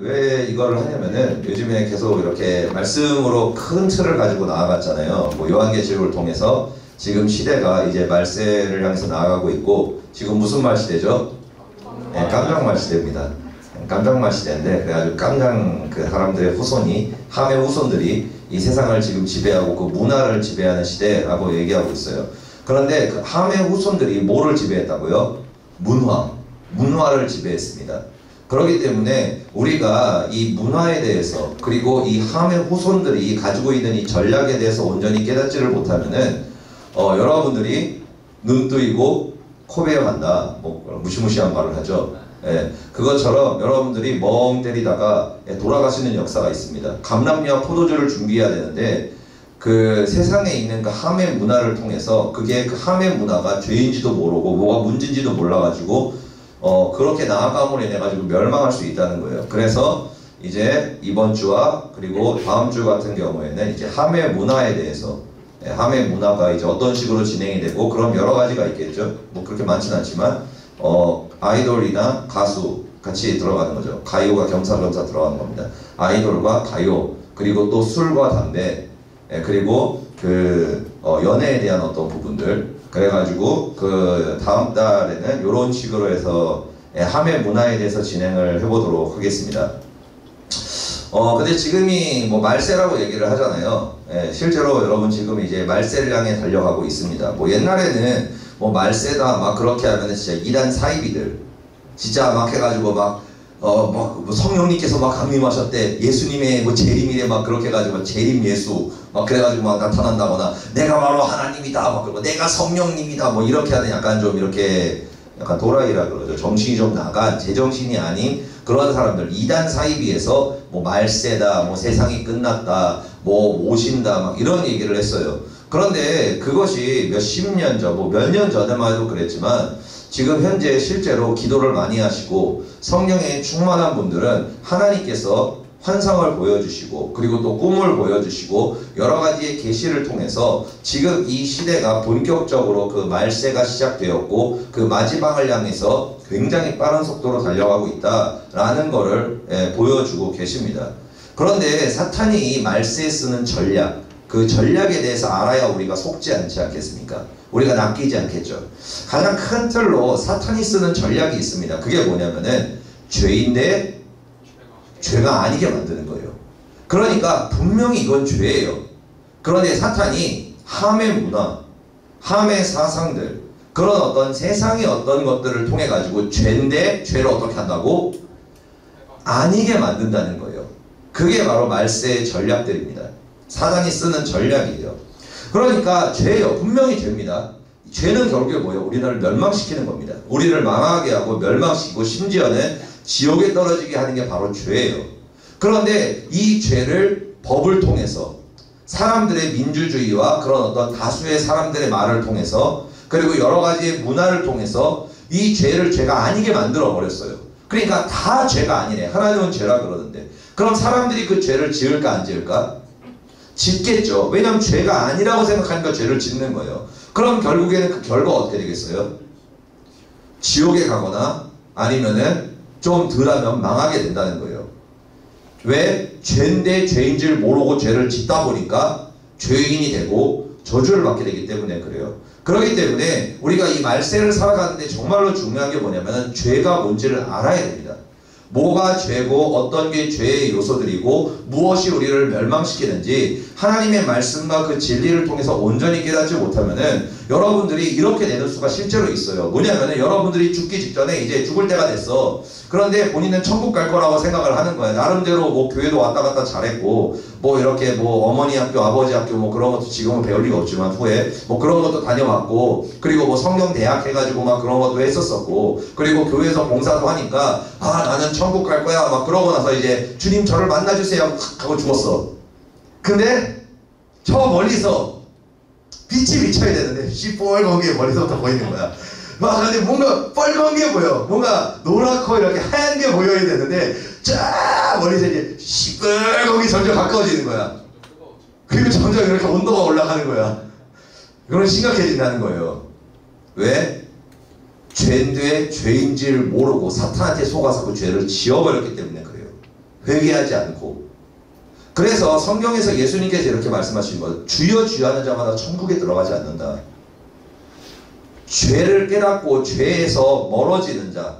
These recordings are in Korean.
왜 이거를 하냐면은 요즘에 계속 이렇게 말씀으로 큰 틀을 가지고 나아갔잖아요. 뭐 요한계시록을 통해서 지금 시대가 이제 말세를 향해서 나아가고 있고, 지금 무슨 말 시대죠? 네, 깜장말 시대입니다. 깜장말 시대인데, 그래가지고 깜장 그 사람들의 후손이, 함의 후손들이 이 세상을 지금 지배하고 그 문화를 지배하는 시대라고 얘기하고 있어요. 그런데 그 함의 후손들이 뭐를 지배했다고요? 문화를 지배했습니다. 그렇기 때문에 우리가 이 문화에 대해서, 그리고 이 함의 후손들이 가지고 있는 이 전략에 대해서 온전히 깨닫지를 못하면은 여러분들이 눈 뜨이고 코 베어간다, 뭐 무시무시한 말을 하죠. 예, 그것처럼 여러분들이 멍 때리다가 돌아가시는 역사가 있습니다. 감람류와 포도주를 준비해야 되는데, 그 세상에 있는 그 함의 문화를 통해서, 그게 그 함의 문화가 죄인지도 모르고 뭐가 문제인지도 몰라가지고 그렇게 나아감으로 인해 가지고 멸망할 수 있다는 거예요. 그래서 이제 이번 주와 그리고 다음 주 같은 경우에는 이제 함의 문화에 대해서, 함의 문화가 이제 어떤 식으로 진행이 되고, 그럼 여러 가지가 있겠죠. 뭐 그렇게 많지는 않지만 아이돌이나 가수 같이 들어가는 거죠. 가요가 겸사겸사 들어가는 겁니다. 아이돌과 가요, 그리고 또 술과 담배, 그리고 그 연애에 대한 어떤 부분들. 그래가지고 그 다음 달에는 이런 식으로 해서 함의 문화에 대해서 진행을 해보도록 하겠습니다. 근데 지금이 뭐 말세라고 얘기를 하잖아요. 실제로 여러분 지금 이제 말세를 향해 달려가고 있습니다. 뭐 옛날에는 뭐 말세다 막 그렇게 하면은 진짜 이단 사이비들 진짜 막 해가지고 막 성령님께서 막 강림하셨대, 예수님의 뭐 재림이래 막 그렇게 해가지고 재림 예수 막 그래가지고 막 나타난다거나, 내가 바로 하나님이다 막 그러고, 내가 성령님이다 뭐 이렇게 하는, 약간 좀 이렇게 약간 도라이라 그러죠. 정신이 좀 나간, 제정신이 아닌 그런 사람들, 이단 사이비에서 뭐 말세다, 뭐 세상이 끝났다, 뭐 오신다 막 이런 얘기를 했어요. 그런데 그것이 몇십 년 전, 뭐 몇 년 전에만 해도 그랬지만, 지금 현재 실제로 기도를 많이 하시고 성령에 충만한 분들은 하나님께서 환상을 보여주시고, 그리고 또 꿈을 보여주시고, 여러 가지의 계시를 통해서 지금 이 시대가 본격적으로 그 말세가 시작되었고, 그 마지막을 향해서 굉장히 빠른 속도로 달려가고 있다라는 거를 보여주고 계십니다. 그런데 사탄이 이 말세에 쓰는 전략, 그 전략에 대해서 알아야 우리가 속지 않지 않겠습니까? 우리가 낚이지 않겠죠. 가장 큰 틀로 사탄이 쓰는 전략이 있습니다. 그게 뭐냐면은 죄인데 죄가 아니게 만드는 거예요. 그러니까 분명히 이건 죄예요. 그런데 사탄이 함의 문화, 함의 사상들, 그런 어떤 세상의 어떤 것들을 통해 가지고 죄인데 죄를 어떻게 한다고? 아니게 만든다는 거예요. 그게 바로 말세의 전략들입니다. 사단이 쓰는 전략이에요. 그러니까 죄예요. 분명히 죄입니다. 죄는 결국에 뭐예요? 우리를 멸망시키는 겁니다. 우리를 망하게 하고 멸망시키고, 심지어는 지옥에 떨어지게 하는 게 바로 죄예요. 그런데 이 죄를 법을 통해서, 사람들의 민주주의와 그런 어떤 다수의 사람들의 말을 통해서, 그리고 여러 가지의 문화를 통해서 이 죄를 죄가 아니게 만들어 버렸어요. 그러니까 다 죄가 아니네. 하나님은 죄라 그러는데, 그럼 사람들이 그 죄를 지을까 안 지을까? 짓겠죠. 왜냐하면 죄가 아니라고 생각하니까 죄를 짓는 거예요. 그럼 결국에는 그 결과가 어떻게 되겠어요? 지옥에 가거나 아니면은 좀 덜하면 망하게 된다는 거예요. 왜? 죄인데 죄인 줄 모르고 죄를 짓다 보니까 죄인이 되고 저주를 받게 되기 때문에 그래요. 그렇기 때문에 우리가 이 말세를 살아가는데 정말로 중요한 게 뭐냐면 죄가 뭔지를 알아야 됩니다. 뭐가 죄고 어떤 게 죄의 요소들이고 무엇이 우리를 멸망시키는지 하나님의 말씀과 그 진리를 통해서 온전히 깨닫지 못하면은 여러분들이 이렇게 되는 수가 실제로 있어요. 뭐냐면은 여러분들이 죽기 직전에 이제 죽을 때가 됐어. 그런데 본인은 천국 갈 거라고 생각을 하는 거야. 나름대로 뭐 교회도 왔다 갔다 잘했고, 뭐 이렇게 뭐 어머니 학교, 아버지 학교 뭐 그런 것도 지금은 배울 리가 없지만 후에 뭐 그런 것도 다녀왔고, 그리고 뭐 성경 대학 해가지고 막 그런 것도 했었었고, 그리고 교회에서 봉사도 하니까 나는 천국 갈 거야 막 그러고 나서 이제 주님 저를 만나주세요 하고 죽었어. 근데 저 멀리서 빛이 비쳐야 되는데 시뻘건 게 머리서부터 보이는 거야. 막 근데 뭔가 빨간 게 보여. 뭔가 노랗고 이렇게 하얀 게 보여야 되는데 쫙 멀리서 이제 시뻘건이 점점 가까워지는 거야. 그리고 점점 이렇게 온도가 올라가는 거야. 이거는 심각해진다는 거예요. 왜? 죄인데 죄인지를 모르고 사탄한테 속아서 그 죄를 지어버렸기 때문에 그래요. 회개하지 않고. 그래서 성경에서 예수님께서 이렇게 말씀하신 것, 주여 주여 하는 자마다 천국에 들어가지 않는다. 죄를 깨닫고 죄에서 멀어지는 자,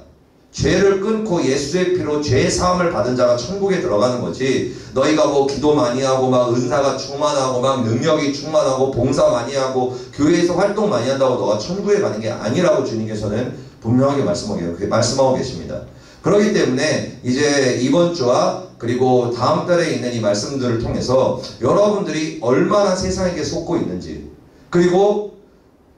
죄를 끊고 예수의 피로 죄 사함을 받은 자가 천국에 들어가는 거지, 너희가 뭐 기도 많이 하고 막 은사가 충만하고 막 능력이 충만하고 봉사 많이 하고 교회에서 활동 많이 한다고 너가 천국에 가는 게 아니라고 주님께서는 분명하게 말씀하고 계십니다. 그렇기 때문에 이제 이번 주와 그리고 다음 달에 있는 이 말씀들을 통해서 여러분들이 얼마나 세상에게 속고 있는지, 그리고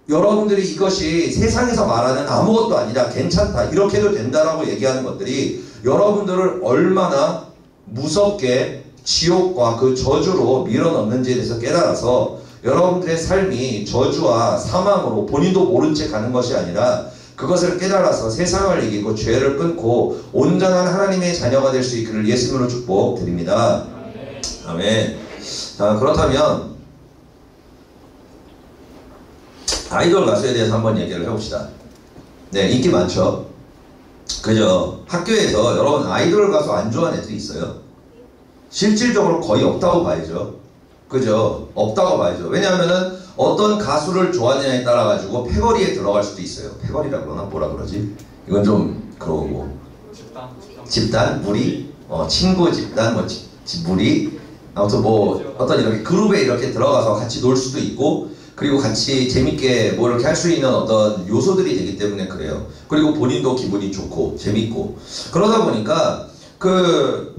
여러분들이 이것이 세상에서 말하는 아무것도 아니다, 괜찮다, 이렇게도 된다라고 얘기하는 것들이 여러분들을 얼마나 무섭게 지옥과 그 저주로 밀어넣는지에 대해서 깨달아서 여러분들의 삶이 저주와 사망으로 본인도 모른 채 가는 것이 아니라 그것을 깨달아서 세상을 이기고 죄를 끊고 온전한 하나님의 자녀가 될 수 있기를 예수님으로 축복드립니다. 아멘. 자, 그렇다면 아이돌 가수에 대해서 한번 얘기를 해봅시다. 네, 인기 많죠? 그죠? 학교에서 여러분 아이돌 가수 안 좋아하는 애들이 있어요. 실질적으로 거의 없다고 봐야죠. 그죠? 없다고 봐야죠. 왜냐하면은 어떤 가수를 좋아하느냐에 따라 가지고 패거리에 들어갈 수도 있어요. 패거리라 그러나 뭐라 그러지? 이건 좀 그러고 집단 무리, 친구 집단, 뭐 무리, 아무튼 뭐 어떤 이렇게 그룹에 이렇게 들어가서 같이 놀 수도 있고, 그리고 같이 재밌게 뭐 이렇게 할 수 있는 어떤 요소들이 되기 때문에 그래요. 그리고 본인도 기분이 좋고 재밌고, 그러다 보니까 그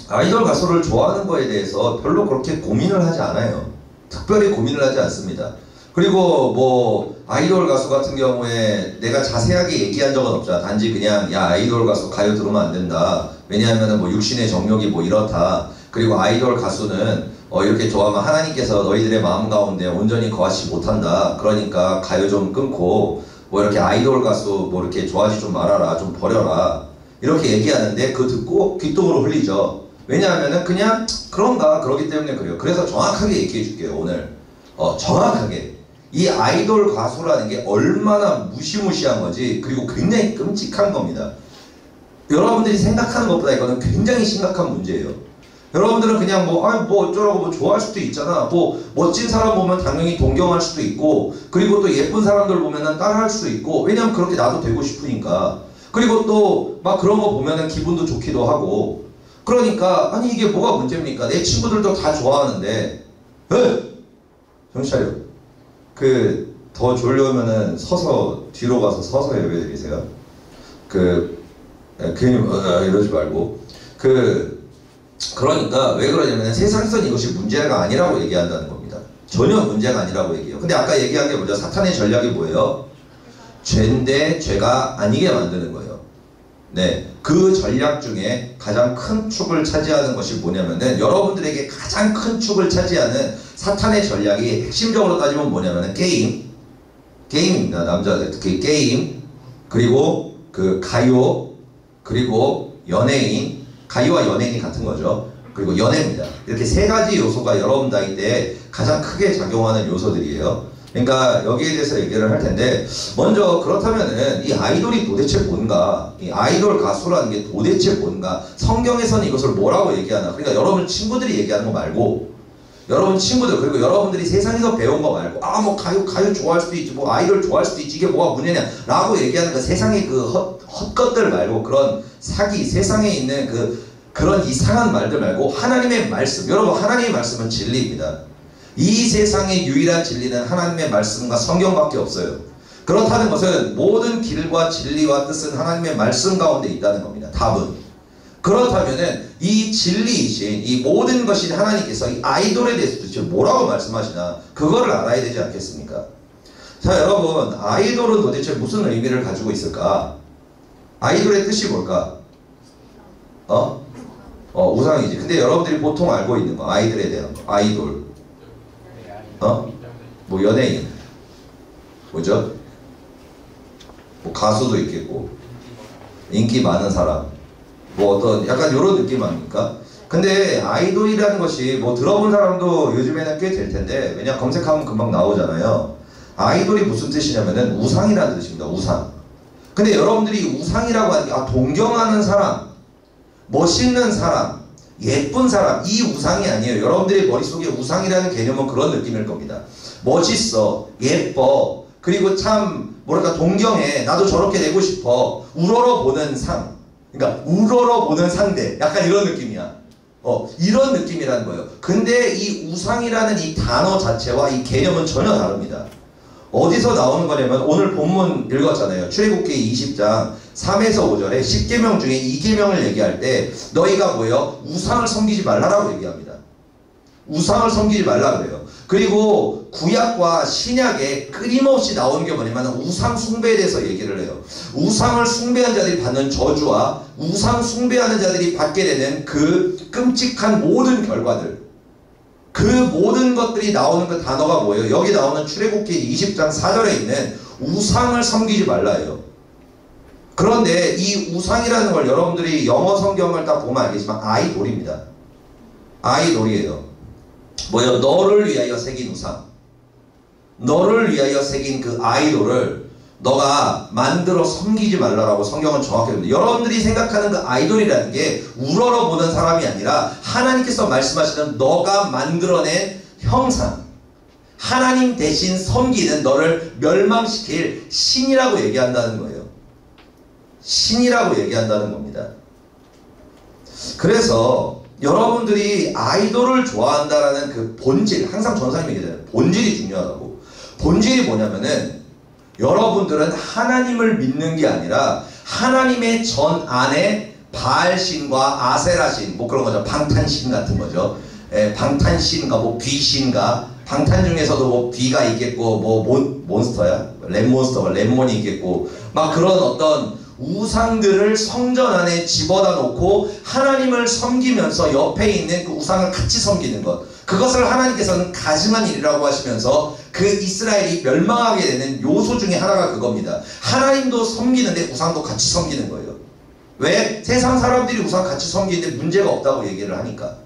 아이돌 가수를 좋아하는 거에 대해서 별로 그렇게 고민을 하지 않아요. 특별히 고민을 하지 않습니다. 그리고 뭐 아이돌 가수 같은 경우에 내가 자세하게 얘기한 적은 없잖아. 단지 그냥 야 아이돌 가수 가요 들으면 안 된다, 왜냐하면 뭐 육신의 정욕이 뭐 이렇다, 그리고 아이돌 가수는 이렇게 좋아하면 하나님께서 너희들의 마음 가운데 온전히 거하지 못한다, 그러니까 가요 좀 끊고 뭐 이렇게 아이돌 가수 뭐 이렇게 좋아하지 좀 말아라, 좀 버려라, 이렇게 얘기하는데 그거 듣고 귓등으로 흘리죠. 왜냐하면은 그냥 그런가 그러기 때문에 그래요. 그래서 정확하게 얘기해 줄게요. 오늘 정확하게 이 아이돌 가수라는 게 얼마나 무시무시한 거지, 그리고 굉장히 끔찍한 겁니다. 여러분들이 생각하는 것보다 이거는 굉장히 심각한 문제예요. 여러분들은 그냥 뭐 어쩌라고 뭐 좋아할 수도 있잖아, 뭐 멋진 사람 보면 당연히 동경할 수도 있고, 그리고 또 예쁜 사람들 보면은 따라할 수도 있고, 왜냐면 그렇게 나도 되고 싶으니까, 그리고 또 막 그런 거 보면은 기분도 좋기도 하고, 그러니까 아니 이게 뭐가 문제입니까? 내 친구들도 다 좋아하는데. 정신 차려. 그 더 졸려면은 서서 뒤로 가서 서서 예배 드리세요. 괜히 이러지 말고. 그러니까 왜 그러냐면 세상에서는 이것이 문제가 아니라고 얘기한다는 겁니다. 전혀 문제가 아니라고 얘기해요. 근데 아까 얘기한 게 뭐죠? 사탄의 전략이 뭐예요? 죄인데 죄가 아니게 만드는 거예요. 네, 그 전략 중에 가장 큰 축을 차지하는 것이 뭐냐면은, 여러분들에게 가장 큰 축을 차지하는 사탄의 전략이 핵심적으로 따지면 뭐냐면은 게임입니다. 남자들 특히 게임, 그리고 그 가요, 그리고 연예인, 가요와 연예인이 같은 거죠. 그리고 연애입니다. 이렇게 세 가지 요소가 여러분 나이 때에 가장 크게 작용하는 요소들이에요. 그러니까 여기에 대해서 얘기를 할 텐데, 먼저 그렇다면은 이 아이돌이 도대체 뭔가, 이 아이돌 가수라는 게 도대체 뭔가, 성경에서는 이것을 뭐라고 얘기하나. 그러니까 여러분 친구들이 얘기하는 거 말고, 여러분 친구들, 그리고 여러분들이 세상에서 배운 거 말고, 뭐 가요 좋아할 수도 있지, 뭐 아이돌 좋아할 수도 있지, 이게 뭐가 문제냐 라고 얘기하는 그 세상의 그 헛것들 말고, 그런 사기, 세상에 있는 그런 이상한 말들 말고, 하나님의 말씀. 여러분, 하나님의 말씀은 진리입니다. 이 세상의 유일한 진리는 하나님의 말씀과 성경밖에 없어요. 그렇다는 것은 모든 길과 진리와 뜻은 하나님의 말씀 가운데 있다는 겁니다. 답은. 그렇다면은 이 진리이신 이 모든 것이 하나님께서 이 아이돌에 대해서 도대체 뭐라고 말씀하시나, 그거를 알아야 되지 않겠습니까? 자, 여러분, 아이돌은 도대체 무슨 의미를 가지고 있을까? 아이돌의 뜻이 뭘까? 우상이지. 근데 여러분들이 보통 알고 있는 거, 아이들에 대한 거, 아이돌. 뭐 연예인, 뭐죠? 뭐 가수도 있겠고, 인기 많은 사람, 뭐 어떤 약간 이런 느낌 아닙니까? 근데 아이돌이라는 것이 뭐 들어본 사람도 요즘에는 꽤 될 텐데, 왜냐 검색하면 금방 나오잖아요. 아이돌이 무슨 뜻이냐면은 우상이라는 뜻입니다. 우상. 근데 여러분들이 우상이라고 하는 게 동경하는 사람, 멋있는 사람, 예쁜 사람, 이 우상이 아니에요. 여러분들의 머릿속에 우상이라는 개념은 그런 느낌일 겁니다. 멋있어, 예뻐, 그리고 참 뭐랄까 동경해, 나도 저렇게 되고 싶어, 우러러보는 상, 그러니까 우러러보는 상대, 약간 이런 느낌이야. 이런 느낌이라는 거예요. 근데 이 우상이라는 이 단어 자체와 이 개념은 전혀 다릅니다. 어디서 나오는 거냐면 오늘 본문 읽었잖아요. 출애굽기 20장 3에서 5절에 10계명 중에 2계명을 얘기할 때 너희가 뭐예요? 우상을 섬기지 말라라고 얘기합니다. 우상을 섬기지 말라 그래요. 그리고 구약과 신약에 끊임없이 나오는 게 뭐냐면 우상 숭배에 대해서 얘기를 해요. 우상을 숭배한 자들이 받는 저주와 우상 숭배하는 자들이 받게 되는 그 끔찍한 모든 결과들, 그 모든 것들이 나오는 그 단어가 뭐예요? 여기 나오는 출애굽기 20장 4절에 있는 우상을 섬기지 말라예요. 그런데 이 우상이라는 걸 여러분들이 영어 성경을 딱 보면 알겠지만 아이돌입니다. 아이돌이에요. 뭐예요? 너를 위하여 새긴 우상, 너를 위하여 새긴 그 아이돌을 너가 만들어 섬기지 말라라고 성경은 정확히 합니다. 여러분들이 생각하는 그 아이돌이라는 게 우러러보는 사람이 아니라 하나님께서 말씀하시는 너가 만들어낸 형상, 하나님 대신 섬기는 너를 멸망시킬 신이라고 얘기한다는 거예요. 신이라고 얘기한다는 겁니다. 그래서 여러분들이 아이돌을 좋아한다라는 그 본질, 항상 전사님이 얘기하잖아요. 본질이 중요하다고. 본질이 뭐냐면은 여러분들은 하나님을 믿는 게 아니라 하나님의 전 안에 바알신과 아세라신, 뭐 그런 거죠. 방탄신 같은 거죠. 방탄신과 뭐 귀신과, 방탄 중에서도 뭐 귀가 있겠고 뭐 몬스터야? 랩몬스터가 랩몬이 있겠고 막 그런 어떤 우상들을 성전 안에 집어다 놓고 하나님을 섬기면서 옆에 있는 그 우상을 같이 섬기는 것, 그것을 하나님께서는 가증한 일이라고 하시면서 그 이스라엘이 멸망하게 되는 요소 중에 하나가 그겁니다. 하나님도 섬기는데 우상도 같이 섬기는 거예요. 왜? 세상 사람들이 우상 같이 섬기는데 문제가 없다고 얘기를 하니까.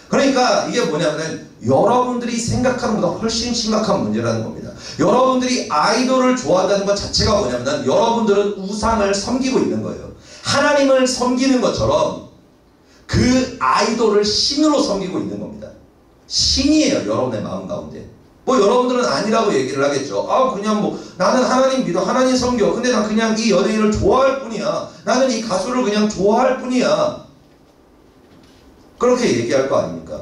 그러니까 이게 뭐냐면은 여러분들이 생각하는 것보다 훨씬 심각한 문제라는 겁니다. 여러분들이 아이돌을 좋아한다는 것 자체가 뭐냐면 여러분들은 우상을 섬기고 있는 거예요. 하나님을 섬기는 것처럼 그 아이돌을 신으로 섬기고 있는 겁니다. 신이에요, 여러분의 마음 가운데. 뭐 여러분들은 아니라고 얘기를 하겠죠. 그냥 뭐 나는 하나님 믿어, 하나님 섬겨. 근데 난 그냥 이 연예인을 좋아할 뿐이야. 나는 이 가수를 그냥 좋아할 뿐이야. 그렇게 얘기할 거 아닙니까?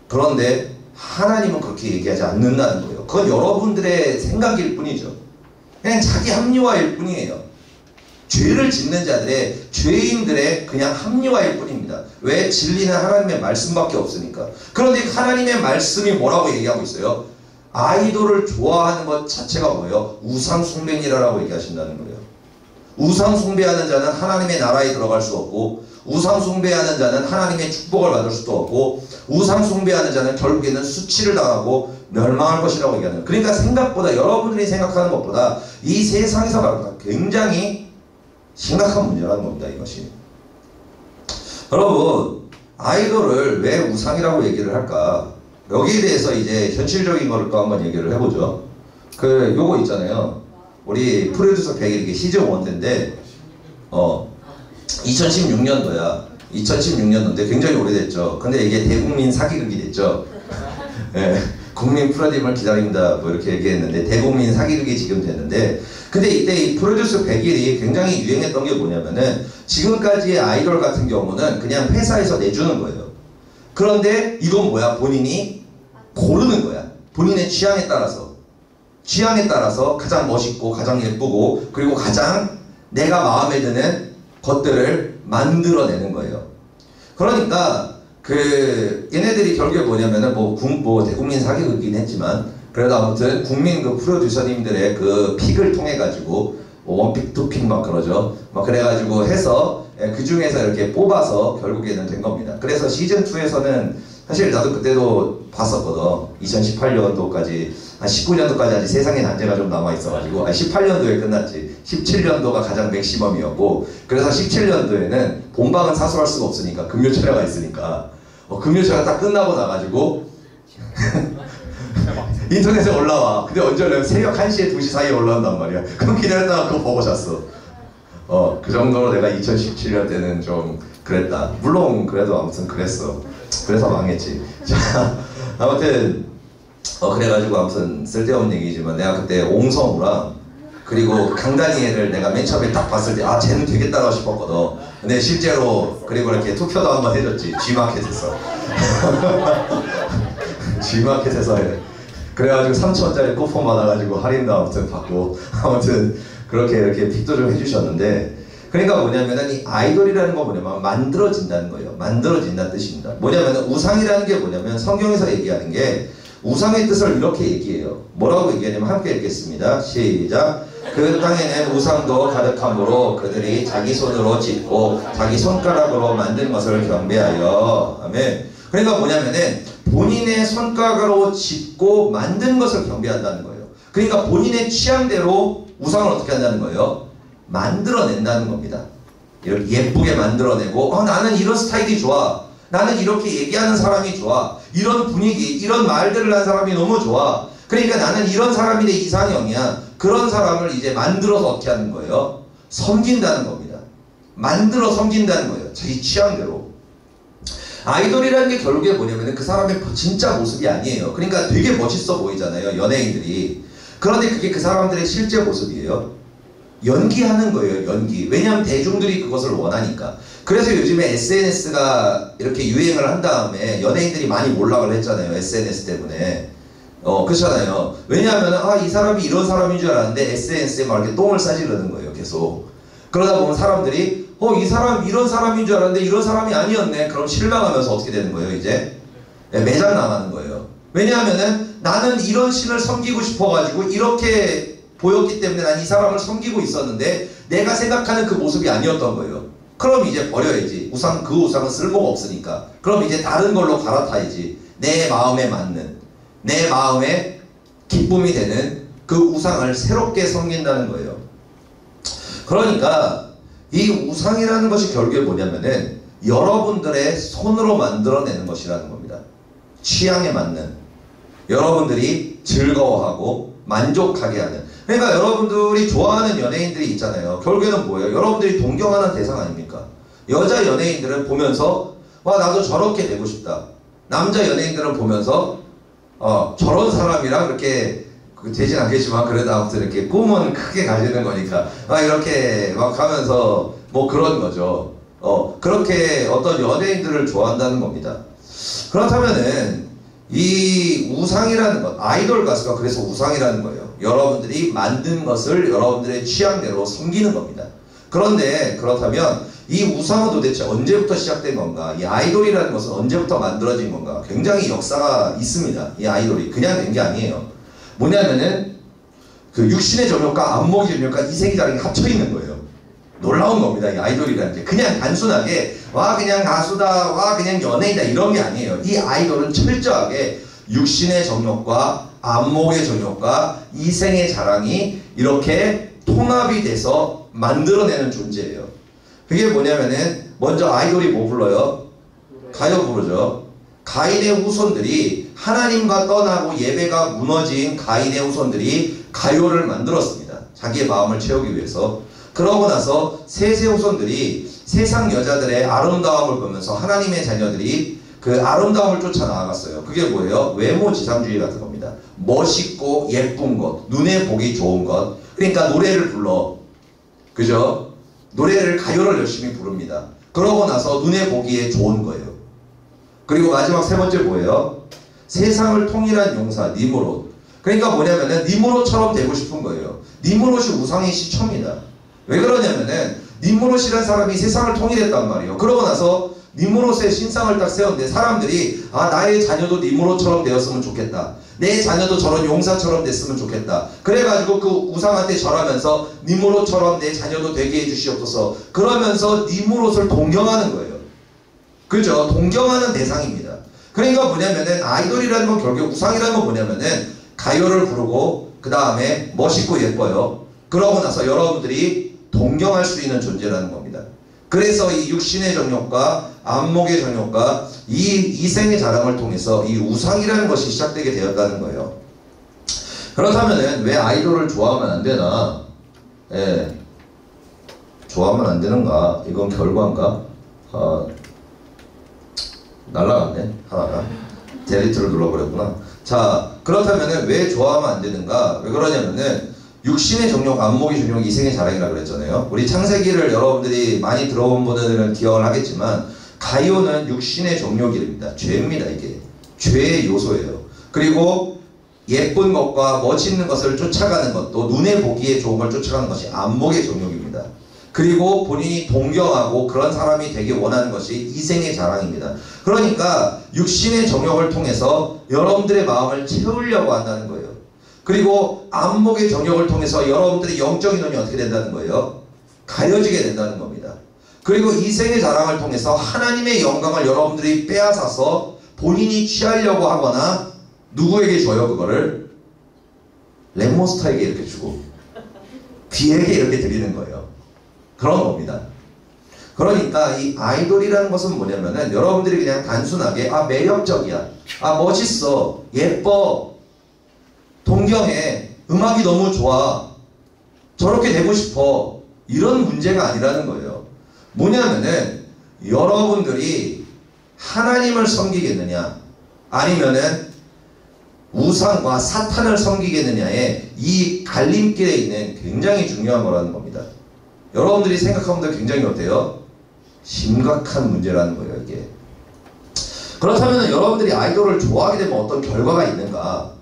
그런데 하나님은 그렇게 얘기하지 않는다는 거예요. 그건 여러분들의 생각일 뿐이죠. 그냥 자기 합리화일 뿐이에요. 죄를 짓는 자들의, 죄인들의 그냥 합리화일 뿐입니다. 왜? 진리는 하나님의 말씀밖에 없으니까. 그런데 하나님의 말씀이 뭐라고 얘기하고 있어요? 아이돌을 좋아하는 것 자체가 뭐예요? 우상 숭배니라라고 얘기하신다는 거예요. 우상 숭배하는 자는 하나님의 나라에 들어갈 수 없고, 우상 숭배하는 자는 하나님의 축복을 받을 수도 없고, 우상 숭배하는 자는 결국에는 수치를 당하고 멸망할 것이라고 얘기하는 거예요. 그러니까 생각보다, 여러분들이 생각하는 것보다 이 세상에서 굉장히 심각한 문제라는 겁니다, 이것이. 여러분, 아이돌을 왜 우상이라고 얘기를 할까? 여기에 대해서 이제 현실적인 거를 또 한번 얘기를 해보죠. 요거 있잖아요. 우리 프로듀서 100일, 시즌 1인데, 2016년도야. 2016년도인데 굉장히 오래됐죠. 근데 이게 대국민 사기극이 됐죠. 네, 국민 프로듀서를 기다립니다. 뭐 이렇게 얘기했는데 대국민 사기극이 지금 됐는데, 근데 이때 이 프로듀서 100일이 굉장히 유행했던 게 뭐냐면은 지금까지의 아이돌 같은 경우는 그냥 회사에서 내주는 거예요. 그런데 이건 뭐야? 본인이 고르는 거야. 본인의 취향에 따라서 가장 멋있고 가장 예쁘고 그리고 가장 내가 마음에 드는 것들을 만들어내는 거예요. 그러니까 얘네들이 결국에 뭐냐면은 뭐 대국민 사기극이긴 했지만 그래도 아무튼 국민 그 프로듀서님들의 그 픽을 통해 가지고 원픽 투픽 막 그러죠. 막 그래가지고 해서 그 중에서 이렇게 뽑아서 결국에는 된 겁니다. 그래서 시즌 2에서는 사실 나도 그때도 봤었거든. 2018년도까지, 19년도까지 아직 세상의 난제가 좀 남아있어가지고, 18년도에 끝났지. 17년도가 가장 맥시멈이었고, 그래서 17년도에는 본방은 사수할 수가 없으니까, 금요철야가 있으니까, 금요철야 딱 끝나고 나가지고, 인터넷에 올라와. 근데 언제 올라요? 새벽 1시에 2시 사이에 올라온단 말이야. 그럼 기다렸다가 그거 보고 잤어. 그 정도로 내가 2017년 때는 좀 그랬다. 물론 그래도 아무튼 그랬어. 그래서 망했지. 자, 아무튼 그래가지고 아무튼 쓸데없는 얘기지만 내가 그때 옹성우랑 그리고 강다니엘을 내가 맨 처음에 딱 봤을 때 아 쟤는 되겠다고 싶었거든. 근데 실제로 그리고 이렇게 투표도 한번 해줬지. G마켓에서. G마켓에서 그래가지고 3,000원짜리 쿠폰 받아가지고 할인도 아무튼 받고 아무튼 그렇게 이렇게 픽도 좀 해주셨는데, 그러니까 뭐냐면은 이 아이돌이라는 거 뭐냐면 만들어진다는 거예요. 만들어진다는 뜻입니다. 뭐냐면은 우상이라는 게 뭐냐면 성경에서 얘기하는 게 우상의 뜻을 이렇게 얘기해요. 뭐라고 얘기하냐면 함께 읽겠습니다. 시작. 그 땅에는 우상도 가득함으로 그들이 자기 손으로 짓고 자기 손가락으로 만든 것을 경배하여. 아멘. 그러니까 뭐냐면은 본인의 손가락으로 짓고 만든 것을 경배한다는 거예요. 그러니까 본인의 취향대로 우상을 어떻게 한다는 거예요? 만들어낸다는 겁니다. 이렇게 예쁘게 만들어내고 나는 이런 스타일이 좋아. 나는 이렇게 얘기하는 사람이 좋아. 이런 분위기, 이런 말들을 하는 사람이 너무 좋아. 그러니까 나는 이런 사람이 내 이상형이야. 그런 사람을 이제 만들어서 어떻게 하는 거예요? 섬긴다는 겁니다. 만들어 섬긴다는 거예요. 자기 취향대로. 아이돌이라는 게 결국에 뭐냐면 그 사람의 진짜 모습이 아니에요. 그러니까 되게 멋있어 보이잖아요. 연예인들이. 그런데 그게 그 사람들의 실제 모습이에요. 연기하는 거예요. 연기. 왜냐하면 대중들이 그것을 원하니까. 그래서 요즘에 SNS가 이렇게 유행을 한 다음에 연예인들이 많이 몰락을 했잖아요. SNS 때문에. 그렇잖아요. 왜냐하면 이 사람이 이런 사람인 줄 알았는데 SNS에 막 이렇게 똥을 싸지르는 거예요. 계속. 그러다 보면 사람들이 이 사람 이런 사람인 줄 알았는데 이런 사람이 아니었네. 그럼 실망하면서 어떻게 되는 거예요? 이제 매장 나가는 거예요. 왜냐하면은 나는 이런 신을 섬기고 싶어가지고 이렇게 보였기 때문에 난 이 사람을 섬기고 있었는데 내가 생각하는 그 모습이 아니었던 거예요. 그럼 이제 버려야지. 그 우상은 쓸모가 없으니까. 그럼 이제 다른 걸로 갈아타야지. 내 마음에 맞는, 내 마음에 기쁨이 되는 그 우상을 새롭게 섬긴다는 거예요. 그러니까 이 우상이라는 것이 결국에 뭐냐면은 여러분들의 손으로 만들어내는 것이라는 겁니다. 취향에 맞는, 여러분들이 즐거워하고 만족하게 하는. 그러니까 여러분들이 좋아하는 연예인들이 있잖아요. 결국에는 뭐예요? 여러분들이 동경하는 대상 아닙니까? 여자 연예인들은 보면서 나도 저렇게 되고 싶다. 남자 연예인들은 보면서 저런 사람이랑 그렇게 되진 않겠지만 그래도 아무튼 이렇게 꿈은 크게 가지는 거니까 이렇게 막 하면서 뭐 그런 거죠. 그렇게 어떤 연예인들을 좋아한다는 겁니다. 그렇다면은 이 우상이라는 것, 아이돌 가수가 그래서 우상이라는 거예요. 여러분들이 만든 것을 여러분들의 취향대로 섬기는 겁니다. 그런데 그렇다면 이 우상은 도대체 언제부터 시작된 건가? 이 아이돌이라는 것은 언제부터 만들어진 건가? 굉장히 역사가 있습니다. 이 아이돌이 그냥 된 게 아니에요. 뭐냐면은 그 육신의 정욕과 안목의 정욕과 이생의 자랑이 합쳐 있는 거예요. 놀라운 겁니다. 이 아이돌이라는 게 그냥 단순하게 그냥 가수다, 그냥 연예인이다 이런 게 아니에요. 이 아이돌은 철저하게 육신의 정욕과 안목의 정욕과 이생의 자랑이 이렇게 통합이 돼서 만들어내는 존재예요. 그게 뭐냐면은 먼저 아이돌이 뭐 불러요? 가요 부르죠. 가인의 후손들이 하나님과 떠나고 예배가 무너진 가인의 후손들이 가요를 만들었습니다. 자기의 마음을 채우기 위해서. 그러고 나서 셋의 후손들이 세상 여자들의 아름다움을 보면서 하나님의 자녀들이 그 아름다움을 쫓아 나아갔어요. 그게 뭐예요? 외모 지상주의 같은 겁니다. 멋있고 예쁜 것, 눈에 보기 좋은 것. 그러니까 노래를 불러. 그죠? 노래를 가요를 열심히 부릅니다. 그러고 나서 눈에 보기에 좋은 거예요. 그리고 마지막 세 번째 뭐예요? 세상을 통일한 용사 니무롯. 그러니까 뭐냐면은 니무롯처럼 되고 싶은 거예요. 니무롯이 우상의 시초입니다. 왜 그러냐면은 니무롯이라는 사람이 세상을 통일했단 말이에요. 그러고 나서 니무롯의 신상을 딱 세웠는데 사람들이 나의 자녀도 니무롯처럼 되었으면 좋겠다. 내 자녀도 저런 용사처럼 됐으면 좋겠다. 그래가지고 그 우상한테 절하면서 니무롯처럼 내 자녀도 되게 해주시옵소서. 그러면서 니무롯을 동경하는 거예요. 그죠? 동경하는 대상입니다. 그러니까 뭐냐면은 아이돌이라는 건 결국 우상이라는 건 뭐냐면은 가요를 부르고 그 다음에 멋있고 예뻐요. 그러고 나서 여러분들이 동경할 수 있는 존재라는 겁니다. 그래서 이 육신의 정욕과 안목의 정욕과 이 이생의 자랑을 통해서 이 우상이라는 것이 시작되게 되었다는 거예요. 그렇다면은 왜 아이돌을 좋아하면 안 되나? 좋아하면 안 되는가? 이건 결과인가? 날라갔네 하나가. 델리트를 눌러버렸구나. 자, 그렇다면은 왜 좋아하면 안 되는가? 왜 그러냐면은 육신의 정욕, 안목의 정욕, 이생의 자랑이라고 그랬잖아요. 우리 창세기를 여러분들이 많이 들어본 분들은 기억을 하겠지만 가이오는 육신의 정욕입니다. 죄입니다. 이게 죄의 요소예요. 그리고 예쁜 것과 멋있는 것을 쫓아가는 것도, 눈에 보기에 좋은 걸 쫓아가는 것이 안목의 정욕입니다. 그리고 본인이 동경하고 그런 사람이 되기 원하는 것이 이생의 자랑입니다. 그러니까 육신의 정욕을 통해서 여러분들의 마음을 채우려고 한다는 거예요. 그리고 안목의 정욕을 통해서 여러분들의 영적인 눈이 어떻게 된다는 거예요? 가려지게 된다는 겁니다. 그리고 이생의 자랑을 통해서 하나님의 영광을 여러분들이 빼앗아서 본인이 취하려고 하거나 누구에게 줘요? 그거를 랩몬스터에게 이렇게 주고 귀에게 이렇게 드리는 거예요. 그런 겁니다. 그러니까 이 아이돌이라는 것은 뭐냐면은 여러분들이 그냥 단순하게 매력적이야, 멋있어, 예뻐, 동경해, 음악이 너무 좋아, 저렇게 되고 싶어, 이런 문제가 아니라는 거예요. 뭐냐면은 여러분들이 하나님을 섬기겠느냐 아니면은 우상과 사탄을 섬기겠느냐의 이 갈림길에 있는 굉장히 중요한 거라는 겁니다. 여러분들이 생각하면 굉장히 어때요? 심각한 문제라는 거예요, 이게. 그렇다면 여러분들이 아이돌을 좋아하게 되면 어떤 결과가 있는가?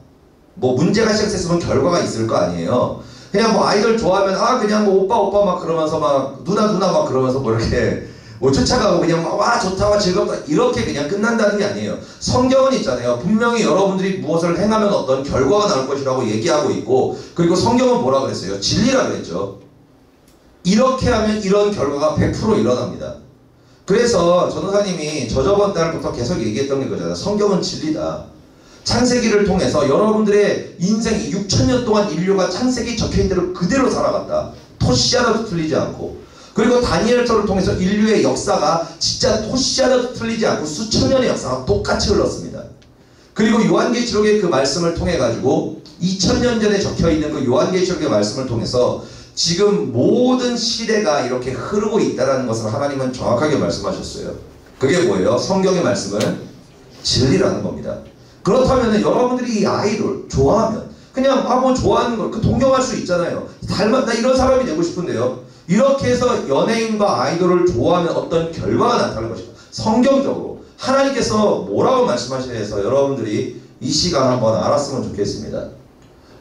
뭐 문제가 시작됐으면 결과가 있을 거 아니에요. 그냥 뭐 아이돌 좋아하면 그냥 뭐 오빠 막 그러면서 막 누나 막 그러면서 뭐 이렇게 뭐 쫓아가고 그냥 막 와 좋다 즐겁다 이렇게 그냥 끝난다는 게 아니에요. 성경은 있잖아요. 분명히 여러분들이 무엇을 행하면 어떤 결과가 나올 것이라고 얘기하고 있고, 그리고 성경은 뭐라 그랬어요? 진리라 그랬죠. 이렇게 하면 이런 결과가 100% 일어납니다. 그래서 전도사님이 저번 달부터 계속 얘기했던 게 그거잖아요. 성경은 진리다. 창세기를 통해서 여러분들의 인생이 6,000년 동안 인류가 창세기 적혀있는 대로 그대로 살아갔다. 토시 하나도 틀리지 않고. 그리고 다니엘서를 통해서 인류의 역사가 진짜 토시 하나도 틀리지 않고 수천 년의 역사가 똑같이 흘렀습니다. 그리고 요한계시록의 그 말씀을 통해 가지고 2000년 전에 적혀있는 그 요한계시록의 말씀을 통해서 지금 모든 시대가 이렇게 흐르고 있다는 것을 하나님은 정확하게 말씀하셨어요. 그게 뭐예요? 성경의 말씀은 진리라는 겁니다. 그렇다면 여러분들이 이 아이돌 좋아하면 그냥 뭐 좋아하는 걸 동경할 수 있잖아요. 나 이런 사람이 되고 싶은데요. 이렇게 해서 연예인과 아이돌을 좋아하면 어떤 결과가 나타날 것이다. 성경적으로 하나님께서 뭐라고 말씀하시냐 해서 여러분들이 이 시간 한번 알았으면 좋겠습니다.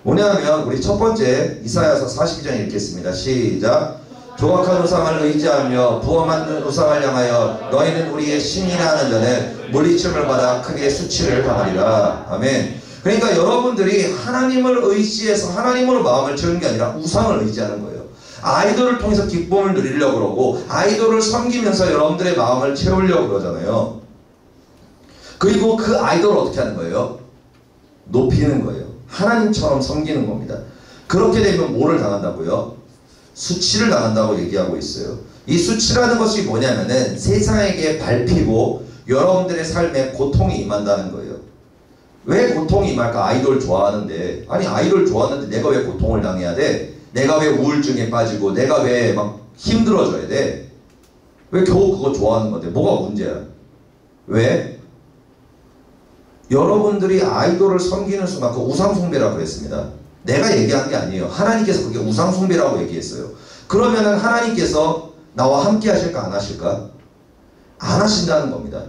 뭐냐면 우리 첫 번째 이사야서 42장 읽겠습니다. 시작. 조각한 우상을 의지하며 부어 만든 우상을 향하여 너희는 우리의 신이라 하는 자는 물리침을 받아 크게 수치를 당하리라. 아멘. 그러니까 여러분들이 하나님을 의지해서 하나님으로 마음을 채우는 게 아니라 우상을 의지하는 거예요. 아이돌을 통해서 기쁨을 누리려고 그러고 아이돌을 섬기면서 여러분들의 마음을 채우려고 그러잖아요. 그리고 그 아이돌을 어떻게 하는 거예요? 높이는 거예요. 하나님처럼 섬기는 겁니다. 그렇게 되면 뭐를 당한다고요? 수치를 당한다고 얘기하고 있어요. 이 수치라는 것이 뭐냐면은 세상에게 밟히고 여러분들의 삶에 고통이 임한다는 거예요. 왜 고통이 임할까? 아이돌 좋아하는데, 아니 아이돌 좋아하는데 내가 왜 고통을 당해야 돼? 내가 왜 우울증에 빠지고 내가 왜 막 힘들어져야 돼? 왜 겨우 그거 좋아하는 건데 뭐가 문제야? 왜? 여러분들이 아이돌을 섬기는 순간 그 우상숭배라고 그랬습니다. 내가 얘기한 게 아니에요. 하나님께서 그게 우상숭배라고 얘기했어요. 그러면은 하나님께서 나와 함께 하실까 안 하실까? 안 하신다는 겁니다.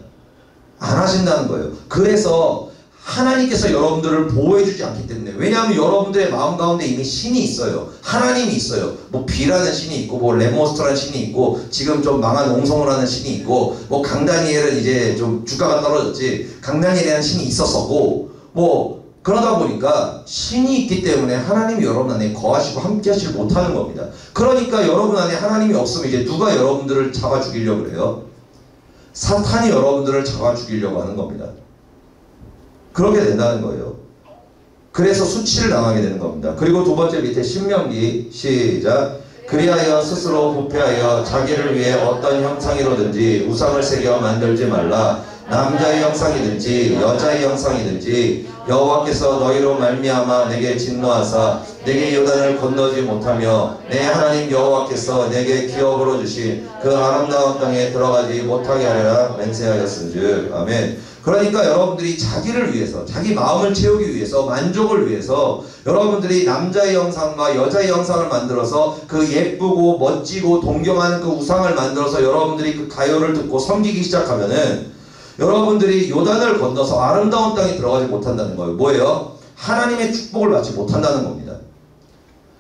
안 하신다는 거예요. 그래서 하나님께서 여러분들을 보호해주지 않기 때문에, 왜냐하면 여러분들의 마음 가운데 이미 신이 있어요. 하나님이 있어요. 뭐 비라는 신이 있고 뭐 레몬스터라는 신이 있고 지금 좀 망한 옹성우라는 신이 있고 뭐 강다니엘은 이제 좀 주가가 떨어졌지 강다니엘이라는 신이 있었었고 뭐 그러다 보니까 신이 있기 때문에 하나님이 여러분 안에 거하시고 함께 하시지 못하는 겁니다. 그러니까 여러분 안에 하나님이 없으면 이제 누가 여러분들을 잡아 죽이려고 그래요? 사탄이 여러분들을 잡아 죽이려고 하는 겁니다. 그렇게 된다는 거예요. 그래서 수치를 당하게 되는 겁니다. 그리고 두 번째 밑에 신명기 시작. 그리하여 스스로 부패하여 자기를 위해 어떤 형상이로든지 우상을 새겨 만들지 말라. 남자의 형상이든지 여자의 형상이든지 여호와께서 너희로 말미암아 내게 진노하사 내게 요단을 건너지 못하며 내 하나님 여호와께서 내게 기업으로 주신 그 아름다운 땅에 들어가지 못하게 하리라 맹세하였은즉. 아멘. 그러니까 여러분들이 자기를 위해서, 자기 마음을 채우기 위해서, 만족을 위해서 여러분들이 남자의 형상과 여자의 형상을 만들어서 그 예쁘고 멋지고 동경하는 그 우상을 만들어서 여러분들이 그 가요를 듣고 섬기기 시작하면은 여러분들이 요단을 건너서 아름다운 땅에 들어가지 못한다는 거예요. 뭐예요? 하나님의 축복을 받지 못한다는 겁니다.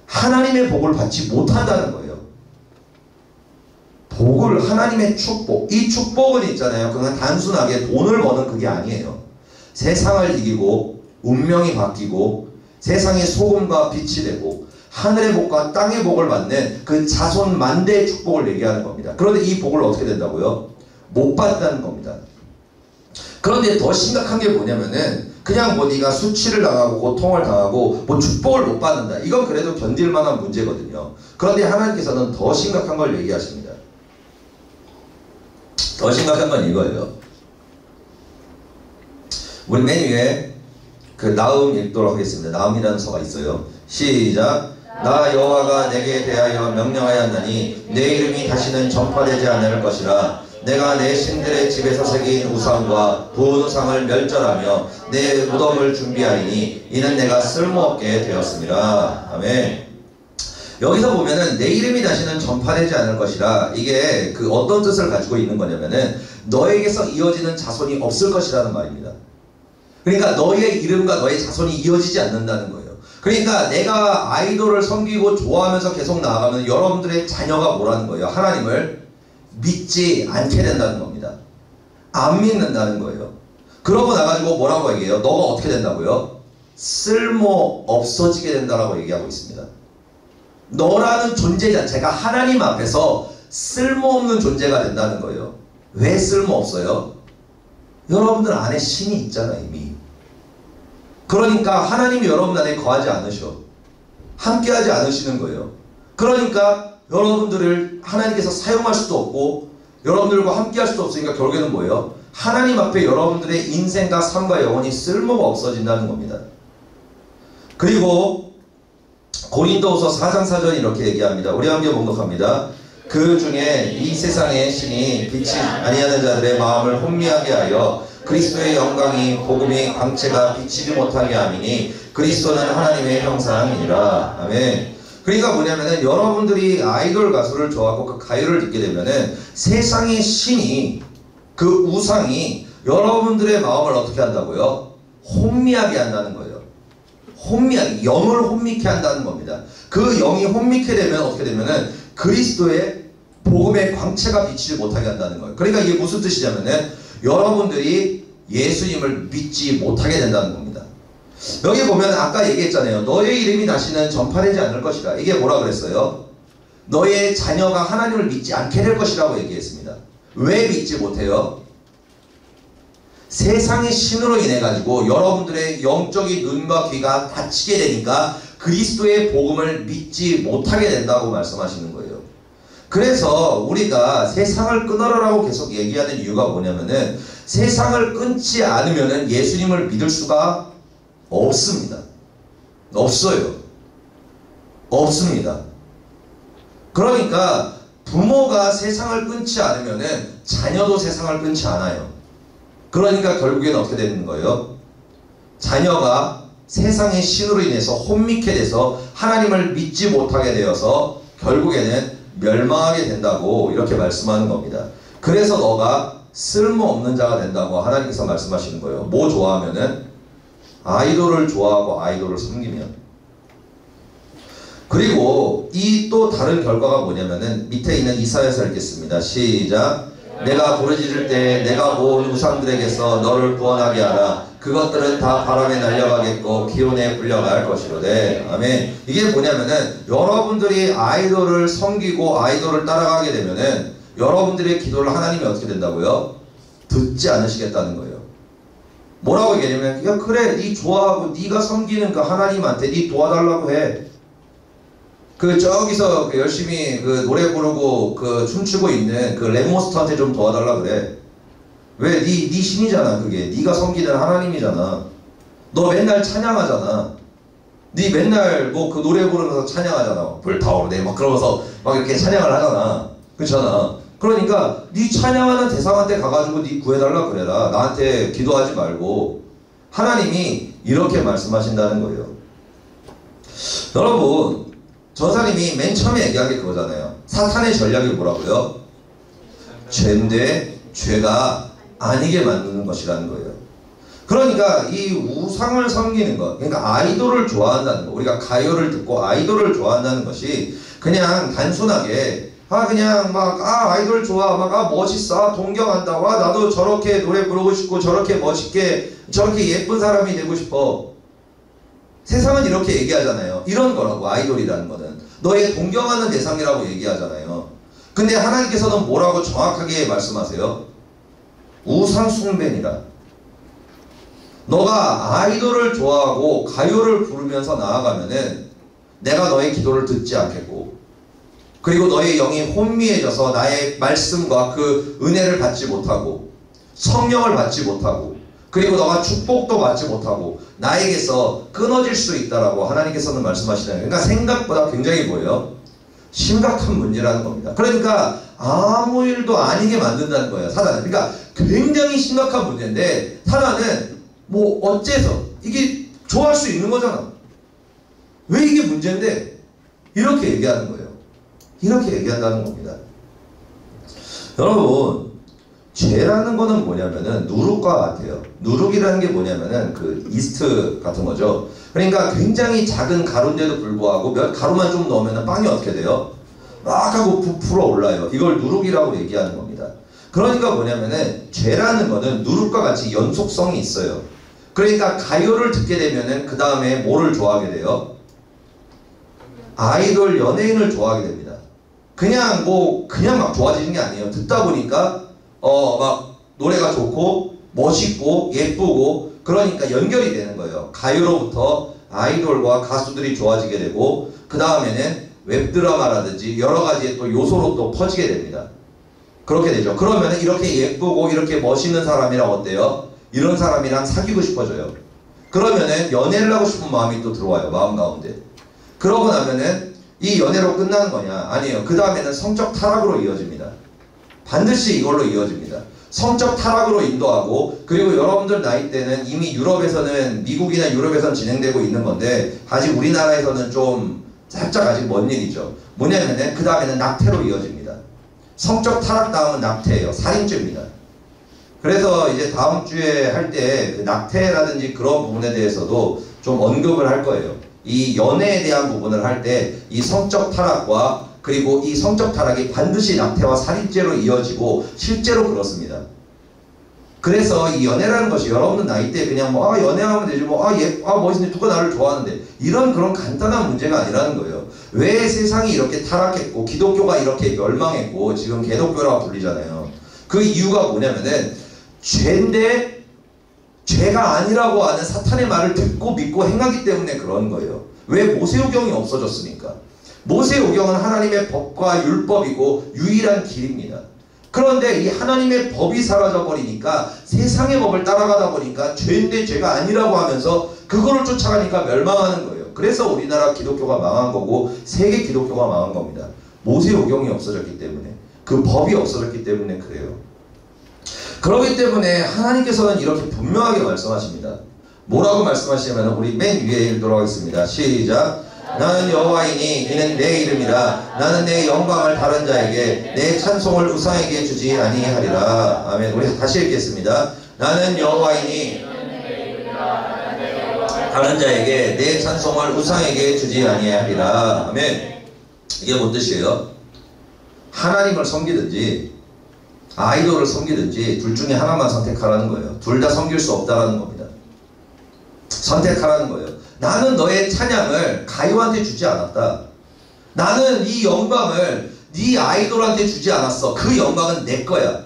하나님의 복을 받지 못한다는 거예요. 복을, 하나님의 축복, 이 축복은 있잖아요. 그냥 단순하게 돈을 버는 그게 아니에요. 세상을 이기고 운명이 바뀌고 세상의 소금과 빛이 되고 하늘의 복과 땅의 복을 받는 그 자손 만대의 축복을 얘기하는 겁니다. 그런데 이 복을 어떻게 된다고요? 못 받는다는 겁니다. 그런데 더 심각한 게 뭐냐면은 그냥 뭐 네가 수치를 당하고 고통을 당하고 뭐 축복을 못 받는다. 이건 그래도 견딜 만한 문제거든요. 그런데 하나님께서는 더 심각한 걸 얘기하십니다. 더 심각한 건 이거예요. 우리 맨 위에 그 나음 읽도록 하겠습니다. 나음이라는 서가 있어요. 시작. 나 여호와가 내게 대하여 명령하였나니 내 이름이 다시는 전파되지 않을 것이라. 내가 내 신들의 집에서 새긴 우상과 부은 우상을 멸절하며 내 무덤을 준비하리니 이는 내가 쓸모없게 되었습니다. 아멘. 여기서 보면은 내 이름이 다시는 전파되지 않을 것이라. 이게 그 어떤 뜻을 가지고 있는 거냐면은 너에게서 이어지는 자손이 없을 것이라는 말입니다. 그러니까 너의 이름과 너의 자손이 이어지지 않는다는 거예요. 그러니까 내가 아이돌을 섬기고 좋아하면서 계속 나아가면 여러분들의 자녀가 뭐라는 거예요? 하나님을 믿지 않게 된다는 겁니다. 안 믿는다는 거예요. 그러고 나가지고 뭐라고 얘기해요? 너가 어떻게 된다고요? 쓸모 없어지게 된다라고 얘기하고 있습니다. 너라는 존재 자체가 하나님 앞에서 쓸모없는 존재가 된다는 거예요. 왜 쓸모없어요? 여러분들 안에 신이 있잖아요, 이미. 그러니까 하나님이 여러분 안에 거하지 않으셔. 함께하지 않으시는 거예요. 그러니까 여러분들을 하나님께서 사용할 수도 없고 여러분들과 함께할 수도 없으니까 결국에는 뭐예요? 하나님 앞에 여러분들의 인생과 삶과 영혼이 쓸모가 없어진다는 겁니다. 그리고 고린도후서 4장 4절이 이렇게 얘기합니다. 우리 함께 봉독합니다. 그 중에 이 세상의 신이 빛이 아니하는 자들의 마음을 혼미하게 하여 그리스도의 영광이 복음의 광채가 비치지 못하게 함이니 그리스도는 하나님의 형상이니라. 아멘. 그러니까 뭐냐면은 여러분들이 아이돌 가수를 좋아하고 그 가요를 듣게 되면은 세상의 신이 그 우상이 여러분들의 마음을 어떻게 한다고요? 혼미하게 한다는 거예요. 혼미하게, 영을 혼미케 한다는 겁니다. 그 영이 혼미케 되면 어떻게 되면은 그리스도의 복음의 광채가 비치지 못하게 한다는 거예요. 그러니까 이게 무슨 뜻이냐면은 여러분들이 예수님을 믿지 못하게 된다는 겁니다. 여기 보면 아까 얘기했잖아요. 너의 이름이 다시는 전파되지 않을 것이라. 이게 뭐라 그랬어요? 너의 자녀가 하나님을 믿지 않게 될 것이라고 얘기했습니다. 왜 믿지 못해요? 세상의 신으로 인해 가지고 여러분들의 영적인 눈과 귀가 닫히게 되니까 그리스도의 복음을 믿지 못하게 된다고 말씀하시는 거예요. 그래서 우리가 세상을 끊어라라고 계속 얘기하는 이유가 뭐냐면은 세상을 끊지 않으면은 예수님을 믿을 수가 없습니다. 없어요. 없습니다. 그러니까 부모가 세상을 끊지 않으면은 자녀도 세상을 끊지 않아요. 그러니까 결국에는 어떻게 되는 거예요? 자녀가 세상의 신으로 인해서 혼미케 돼서 하나님을 믿지 못하게 되어서 결국에는 멸망하게 된다고 이렇게 말씀하는 겁니다. 그래서 너가 쓸모없는 자가 된다고 하나님께서 말씀하시는 거예요. 뭐 좋아하면은? 아이돌을 좋아하고 아이돌을 섬기면. 그리고 이 또 다른 결과가 뭐냐면은 밑에 있는 이사야서 읽겠습니다. 시작. 내가 부르짖을 때 내가 모은 우상들에게서 너를 구원하게 하라. 그것들은 다 바람에 날려가겠고 기온에 불려갈 것이로되. 아멘. 이게 뭐냐면은 여러분들이 아이돌을 섬기고 아이돌을 따라가게 되면은 여러분들의 기도를 하나님이 어떻게 된다고요? 듣지 않으시겠다는 거예요. 뭐라고 얘기하냐면 야 그래 네 좋아하고 네가 섬기는 그 하나님한테 네 도와달라고 해. 그 저기서 그 열심히 그 노래 부르고 그 춤추고 있는 그 랩몬스터한테 좀 도와달라 그래. 왜? 네 신이잖아. 그게 네가 섬기는 하나님이잖아. 너 맨날 찬양하잖아. 네 맨날 뭐 그 노래 부르면서 찬양하잖아. 불타오르네 막 그러면서 막 이렇게 찬양을 하잖아. 그렇잖아. 그러니까 네 찬양하는 대상한테 가가지고 네 구해달라 그래라. 나한테 기도하지 말고. 하나님이 이렇게 말씀하신다는 거예요. 여러분, 전사님이 맨 처음에 얘기한 게 그거잖아요. 사탄의 전략이 뭐라고요? 죄인데 죄가 아니게 만드는 것이라는 거예요. 그러니까 이 우상을 섬기는 것, 그러니까 아이돌을 좋아한다는 것, 우리가 가요를 듣고 아이돌을 좋아한다는 것이 그냥 단순하게 그냥 막 아이돌 좋아, 막 멋있어, 동경한다, 와 나도 저렇게 노래 부르고 싶고 저렇게 멋있게 저렇게 예쁜 사람이 되고 싶어. 세상은 이렇게 얘기하잖아요. 이런 거라고. 아이돌이라는 거는 너의 동경하는 대상이라고 얘기하잖아요. 근데 하나님께서는 뭐라고 정확하게 말씀하세요? 우상 숭배니라. 너가 아이돌을 좋아하고 가요를 부르면서 나아가면은 내가 너의 기도를 듣지 않겠고, 그리고 너의 영이 혼미해져서 나의 말씀과 그 은혜를 받지 못하고 성령을 받지 못하고, 그리고 너가 축복도 받지 못하고 나에게서 끊어질 수 있다라고 하나님께서는 말씀하시잖아요. 그러니까 생각보다 굉장히 뭐예요? 심각한 문제라는 겁니다. 그러니까 아무 일도 아니게 만든다는 거예요, 사단은. 그러니까 굉장히 심각한 문제인데 사단은 뭐 어째서 이게 좋아할 수 있는 거잖아. 왜 이게 문제인데 이렇게 얘기하는 거예요. 이렇게 얘기한다는 겁니다. 여러분, 죄라는 거는 뭐냐면은 누룩과 같아요. 누룩이라는 게 뭐냐면은 그 이스트 같은 거죠. 그러니까 굉장히 작은 가루인데도 불구하고 가루만 좀 넣으면 빵이 어떻게 돼요? 막 하고 부풀어 올라요. 이걸 누룩이라고 얘기하는 겁니다. 그러니까 뭐냐면은 죄라는 거는 누룩과 같이 연속성이 있어요. 그러니까 가요를 듣게 되면은 그 다음에 뭐를 좋아하게 돼요? 아이돌 연예인을 좋아하게 됩니다. 그냥 막 좋아지는 게 아니에요. 듣다 보니까 막 노래가 좋고 멋있고 예쁘고 그러니까 연결이 되는 거예요. 가요로부터 아이돌과 가수들이 좋아지게 되고 그 다음에는 웹드라마라든지 여러 가지의 또 요소로 또 퍼지게 됩니다. 그렇게 되죠. 그러면 이렇게 예쁘고 이렇게 멋있는 사람이랑 어때요? 이런 사람이랑 사귀고 싶어져요. 그러면은 연애를 하고 싶은 마음이 또 들어와요. 마음 가운데. 그러고 나면은 이 연애로 끝나는 거냐? 아니에요. 그 다음에는 성적 타락으로 이어집니다. 반드시 이걸로 이어집니다. 성적 타락으로 인도하고, 그리고 여러분들 나이 때는 이미 유럽에서는, 미국이나 유럽에서는 진행되고 있는 건데 아직 우리나라에서는 좀 살짝 아직 먼 일이죠. 뭐냐면은 그 다음에는 낙태로 이어집니다. 성적 타락 다음은 낙태예요. 살인죄입니다. 그래서 이제 다음 주에 할 때 그 낙태라든지 그런 부분에 대해서도 좀 언급을 할 거예요. 이 연애에 대한 부분을 할 때 이 성적 타락과 그리고 이 성적 타락이 반드시 낙태와 살인죄로 이어지고 실제로 그렇습니다. 그래서 이 연애라는 것이 여러분들 나이 때 그냥 연애하면 되지 멋있네 누가 나를 좋아하는데 이런 그런 간단한 문제가 아니라는 거예요. 왜 세상이 이렇게 타락했고 기독교가 이렇게 멸망했고 지금 개독교라고 불리잖아요. 그 이유가 뭐냐면은 죄인데 죄가 아니라고 하는 사탄의 말을 듣고 믿고 행하기 때문에 그런 거예요. 왜 모세오경이 없어졌습니까? 모세오경은 하나님의 법과 율법이고 유일한 길입니다. 그런데 이 하나님의 법이 사라져버리니까 세상의 법을 따라가다 보니까 죄인데 죄가 아니라고 하면서 그거를 쫓아가니까 멸망하는 거예요. 그래서 우리나라 기독교가 망한 거고 세계 기독교가 망한 겁니다. 모세오경이 없어졌기 때문에, 그 법이 없어졌기 때문에 그래요. 그렇기 때문에 하나님께서는 이렇게 분명하게 말씀하십니다. 뭐라고 말씀하시냐면 우리 맨 위에 읽도록 하겠습니다. 시작. 나는 여호와이니 이는 내 이름이라. 나는 내 영광을 다른 자에게 내 찬송을 우상에게 주지 아니하리라. 아멘. 우리 다시 읽겠습니다. 나는 여호와이니 다른 자에게 내 찬송을 우상에게 주지 아니하리라. 아멘. 이게 뭔 뜻이에요? 하나님을 섬기든지 아이돌을 섬기든지 둘 중에 하나만 선택하라는 거예요. 둘 다 섬길 수 없다라는 겁니다. 선택하라는 거예요. 나는 너의 찬양을 가요한테 주지 않았다. 나는 이 영광을 네 아이돌한테 주지 않았어. 그 영광은 내 거야.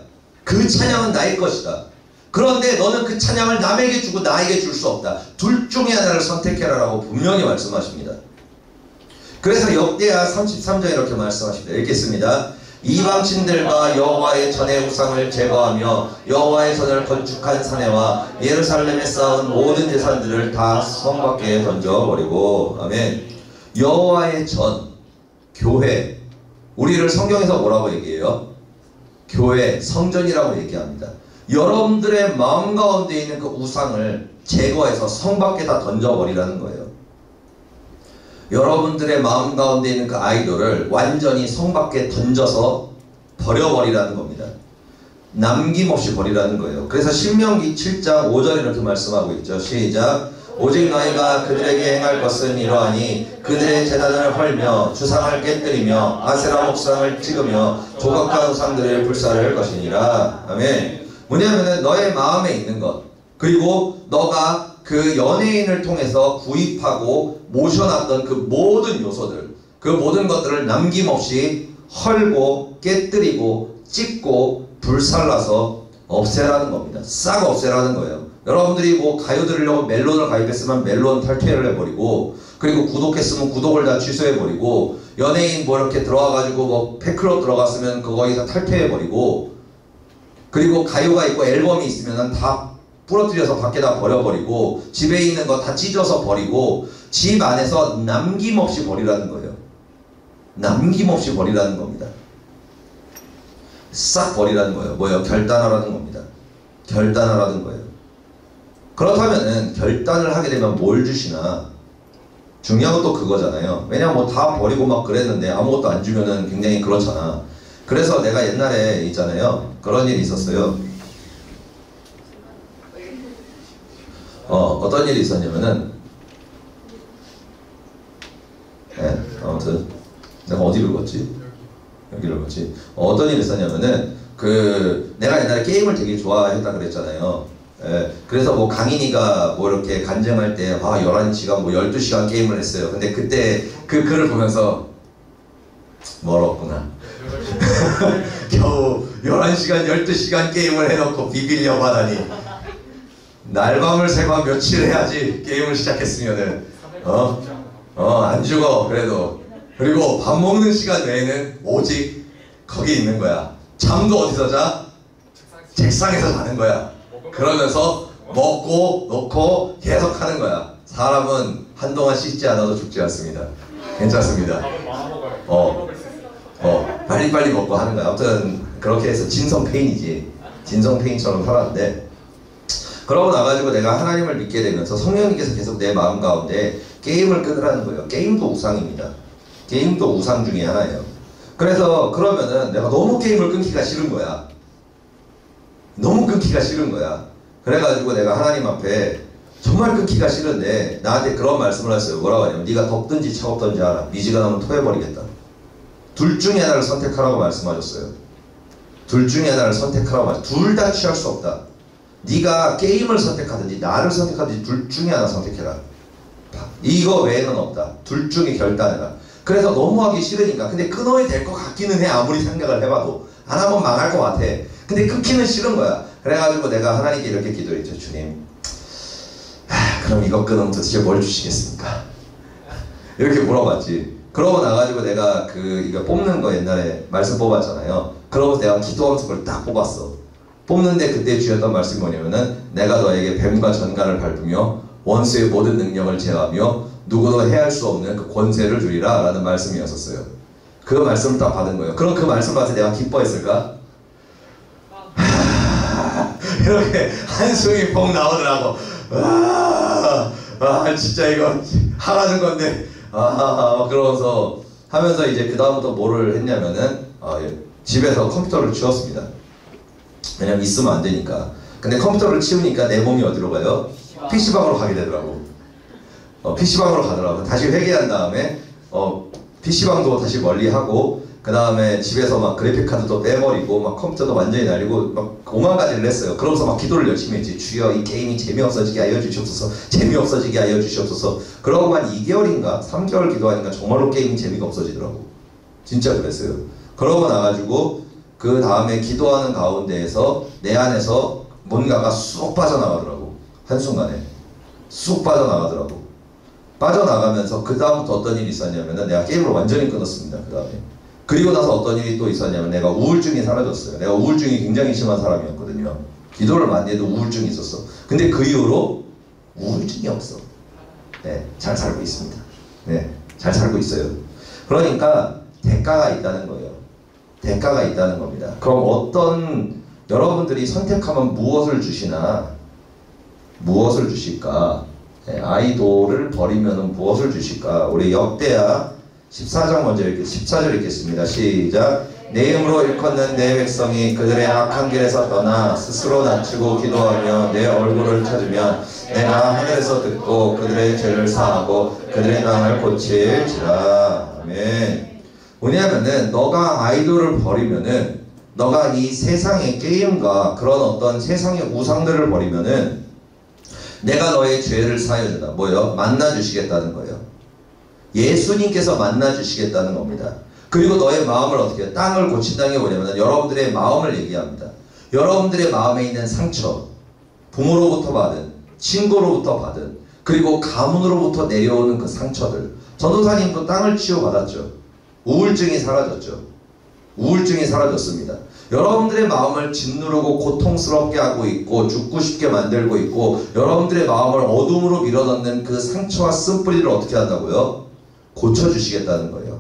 그 찬양은 나의 것이다. 그런데 너는 그 찬양을 남에게 주고 나에게 줄 수 없다. 둘 중에 하나를 선택해라라고 분명히 말씀하십니다. 그래서 역대하 33장 이렇게 말씀하십니다. 읽겠습니다. 이방신들과 여호와의 전의 우상을 제거하며 여호와의 전을 건축한 사내와 예루살렘에 쌓은 모든 재산들을 다 성 밖에 던져버리고. 아멘. 여호와의 전, 교회, 우리를 성경에서 뭐라고 얘기해요? 교회, 성전이라고 얘기합니다. 여러분들의 마음 가운데 있는 그 우상을 제거해서 성 밖에 다 던져버리라는 거예요. 여러분들의 마음 가운데 있는 그 아이돌을 완전히 성 밖에 던져서 버려버리라는 겁니다. 남김없이 버리라는 거예요. 그래서 신명기 7장 5절에 이렇게 말씀하고 있죠. 시작. 오직 너희가 그들에게 행할 것은 이러하니 그들의 제단을 헐며 주상을 깨뜨리며 아세라 목상을 찍으며 조각한 우상들을 불사를 것이니라. 아멘. 뭐냐면은 너의 마음에 있는 것, 그리고 너가 그 연예인을 통해서 구입하고 모셔놨던 그 모든 요소들, 그 모든 것들을 남김없이 헐고 깨뜨리고 찍고 불살라서 없애라는 겁니다. 싹 없애라는 거예요. 여러분들이 뭐 가요 들으려고 멜론을 가입했으면 멜론 탈퇴를 해버리고, 그리고 구독했으면 구독을 다 취소해버리고, 연예인 뭐 이렇게 들어와가지고 뭐 팬클럽 들어갔으면 거기서 탈퇴해버리고, 그리고 가요가 있고 앨범이 있으면 다 부러뜨려서 밖에다 버려버리고, 집에 있는 거 다 찢어서 버리고, 집 안에서 남김없이 버리라는 거예요. 남김없이 버리라는 겁니다. 싹 버리라는 거예요. 뭐예요? 결단하라는 겁니다. 결단하라는 거예요. 그렇다면은 결단을 하게 되면 뭘 주시나? 중요한 것도 그거잖아요. 왜냐면 뭐 다 버리고 막 그랬는데 아무것도 안 주면은 굉장히 그렇잖아. 그래서 내가 옛날에 있잖아요. 그런 일이 있었어요. 어떤 일이 있었냐면은, 네, 아무튼 내가 어디를 걷지? 여기를 걷지? 어떤 일이 있었냐면은, 내가 옛날에 게임을 되게 좋아했다 그랬잖아요. 예, 그래서 뭐 강인이가 뭐 이렇게 간증할 때 11시간 뭐 12시간 게임을 했어요. 근데 그때 그 글을 보면서 멀었구나. 겨우 11시간 12시간 게임을 해놓고 비비려고 하다니, 날밤을 새고 며칠 해야지 게임을 시작했으면은 안 죽어 그래도. 그리고 밥 먹는 시간 외에는 오직 거기 있는 거야. 잠도 어디서 자? 책상에서 자는 거야. 그러면서 먹고 놓고 계속 하는 거야. 사람은 한동안 씻지 않아도 죽지 않습니다. 괜찮습니다. 빨리빨리 먹고 하는 거야. 아무튼 그렇게 해서 진성페인이지. 진성페인처럼 살았는데, 그러고 나가지고 내가 하나님을 믿게 되면서 성령님께서 계속 내 마음 가운데 게임을 끊으라는 거예요. 게임도 우상입니다. 게임도 우상 중에 하나예요. 그래서 그러면은 내가 너무 게임을 끊기가 싫은 거야. 너무 끊기가 싫은 거야. 그래가지고 내가 하나님 앞에 정말 끊기가 싫은데 나한테 그런 말씀을 했어요. 뭐라고 하냐면, 네가 덥든지 차갑든지 알아. 미지가 나면 토해버리겠다. 둘 중에 하나를 선택하라고 말씀하셨어요. 둘 중에 하나를 선택하라고 말씀하셨어요. 둘 다 취할 수 없다. 네가 게임을 선택하든지 나를 선택하든지 둘 중에 하나 선택해라. 이거 외에는 없다. 둘 중에 결단해라. 그래서 너무 하기 싫으니까, 근데 끊어야 될 것 같기는 해. 아무리 생각을 해봐도 안 하면 망할 것 같아. 근데 끊기는 싫은 거야. 그래가지고 내가 하나님께 이렇게 기도했죠. 주님, 그럼 이거 끊으면 도대체 뭘 주시겠습니까? 이렇게 물어봤지. 그러고 나가지고 내가 이거 뽑는 거 옛날에 말씀 뽑았잖아요. 그러고 내가 기도하면서 그걸 딱 뽑았어. 뽑는데 그때 주셨던 말씀이 뭐냐면은, 내가 너에게 뱀과 전갈을 밟으며 원수의 모든 능력을 제어하며 누구도 해할 수 없는 그 권세를 주리라 라는 말씀이었었어요. 그 말씀을 딱 받은 거예요. 그럼 그 말씀 받을 때 내가 기뻐했을까? 이렇게 한숨이 폭 나오더라고. 진짜 이거 하라는 건데. 그러면서 하면서 이제 그 다음부터 뭐를 했냐면은, 집에서 컴퓨터를 치웠습니다. 왜냐면 있으면 안 되니까. 근데 컴퓨터를 치우니까 내 몸이 어디로 가요? PC방으로 가게 되더라고. PC방으로 가더라고. 다시 회개한 다음에 PC방도 다시 멀리하고, 그 다음에 집에서 막 그래픽카드도 빼버리고 막 컴퓨터도 완전히 날리고 막 오만 가지를 했어요. 그러면서 막 기도를 열심히 했지. 주여, 이 게임이 재미없어지게 하여 주시옵소서. 재미없어지게 하여 주시옵소서. 그러고만 2개월인가 3개월 기도하니까 정말로 게임이 재미가 없어지더라고. 진짜 그랬어요. 그러고 나가지고 그 다음에 기도하는 가운데에서 내 안에서 뭔가가 쑥 빠져나가더라고. 한순간에 쑥 빠져나가더라고. 빠져나가면서 그 다음부터 어떤 일이 있었냐면은, 내가 게임을 완전히 끊었습니다. 그 다음에 그리고 나서 어떤 일이 또 있었냐면 내가 우울증이 사라졌어요. 내가 우울증이 굉장히 심한 사람이었거든요. 기도를 많이 해도 우울증이 있었어. 근데 그 이후로 우울증이 없어. 네, 잘 살고 있습니다. 네, 잘 살고 있어요. 그러니까 대가가 있다는 거예요. 대가가 있다는 겁니다. 그럼 어떤 여러분들이 선택하면 무엇을 주시나? 무엇을 주실까? 네, 아이돌을 버리면 무엇을 주실까? 우리 역대하 14장 먼저 14절 읽겠습니다. 시작. 내 이름으로 일컫는 내 백성이 그들의 악한 길에서 떠나 스스로 낮추고 기도하며 내 얼굴을 찾으면 내가 하늘에서 듣고 그들의 죄를 사하고 그들의 망을 고칠지라. 아멘. 뭐냐면은 너가 아이돌을 버리면은 너가 이 세상의 게임과 그런 어떤 세상의 우상들을 버리면은 내가 너의 죄를 사여준다. 뭐요? 만나주시겠다는 거예요. 예수님께서 만나주시겠다는 겁니다. 그리고 너의 마음을 어떻게 해요? 땅을 고친다는 게 뭐냐면 여러분들의 마음을 얘기합니다. 여러분들의 마음에 있는 상처, 부모로부터 받은, 친구로부터 받은, 그리고 가문으로부터 내려오는 그 상처들. 전도사님도 땅을 치유받았죠. 우울증이 사라졌죠. 우울증이 사라졌습니다. 여러분들의 마음을 짓누르고 고통스럽게 하고 있고 죽고 싶게 만들고 있고 여러분들의 마음을 어둠으로 밀어넣는 그 상처와 쓴뿌리를 어떻게 한다고요? 고쳐주시겠다는 거예요.